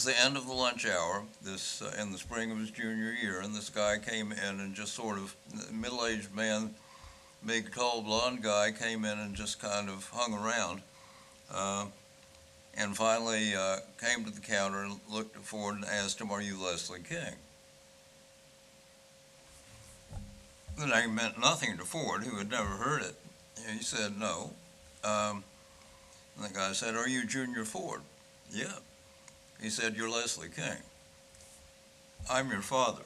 was the end of the lunch hour, this in the spring of his junior year, and this guy came in and just sort of, middle-aged man, big, tall, blonde guy, came in and just kind of hung around. And finally came to the counter and looked at Ford and asked him, "Are you Leslie King?" The name meant nothing to Ford, who had never heard it. And he said, "No." And the guy said, "Are you Junior Ford?" "Yeah." He said, "You're Leslie King. I'm your father."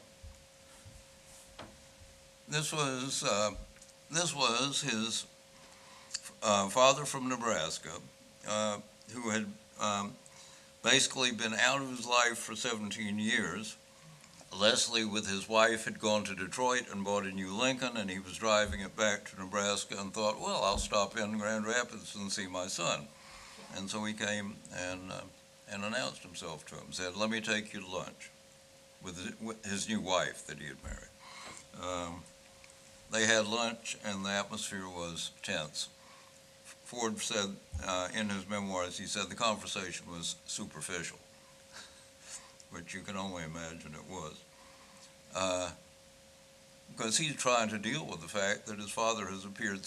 This was his father from Nebraska, who had basically been out of his life for 17 years. Leslie, with his wife, had gone to Detroit and bought a new Lincoln, and he was driving it back to Nebraska and thought, well, I'll stop in Grand Rapids and see my son. And so he came and announced himself to him, said, "Let me take you to lunch," with his new wife that he had married. They had lunch, and the atmosphere was tense. Ford said in his memoirs, he said the conversation was superficial, which you can only imagine it was. Because he's trying to deal with the fact that his father has appeared,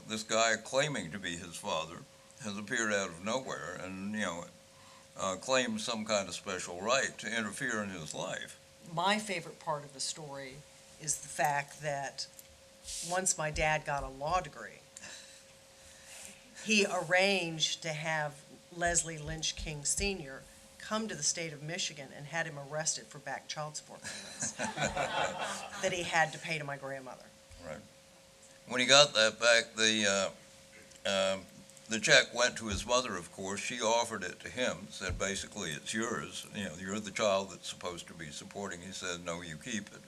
this guy claiming to be his father has appeared out of nowhere and, claims some kind of special right to interfere in his life. My favorite part of the story is the fact that once my dad got a law degree, he arranged to have Leslie Lynch King Sr. come to the state of Michigan and had him arrested for back child support payments that he had to pay to my grandmother. Right. When he got that back, the check went to his mother, of course. She offered it to him, said basically it's yours. You're the child that's supposed to be supporting. He said, "No, you keep it."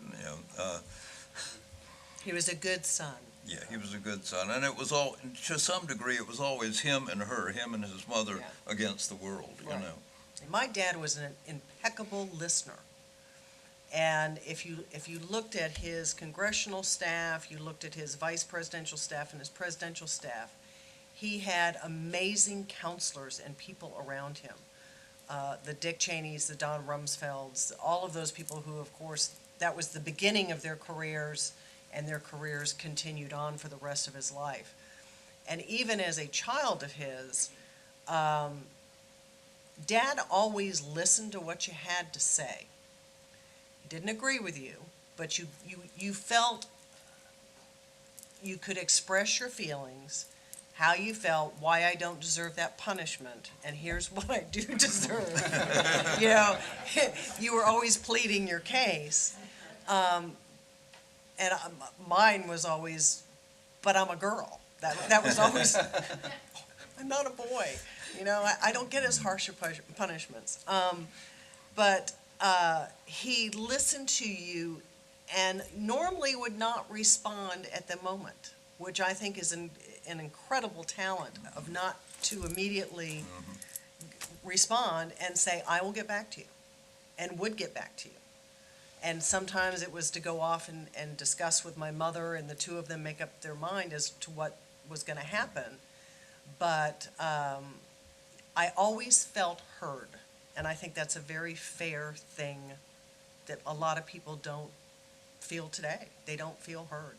He was a good son. Yeah, he was a good son, and it was all, to some degree, it was always him and her, him and his mother against the world. Right. My dad was an impeccable listener, and if you looked at his congressional staff, you looked at his vice presidential staff and his presidential staff, he had amazing counselors and people around him. The Dick Cheneys, the Don Rumsfelds, all of those people who, of course, that was the beginning of their careers, and their careers continued on for the rest of his life. And even as a child of his, Dad always listened to what you had to say. He didn't agree with you, but you felt you could express your feelings, how you felt, why I don't deserve that punishment, and here's what I do deserve. You were always pleading your case. And mine was always, "But I'm a girl." That was always, "I'm not a boy." I don't get as harsh punishments. But he listened to you and normally would not respond at the moment, which I think is an incredible talent of not to immediately respond and say, "I will get back to you," and would get back to you. And sometimes it was to go off and discuss with my mother, and the two of them make up their mind as to what was going to happen. But I always felt heard, and I think that's a very fair thing that a lot of people don't feel today. They don't feel heard.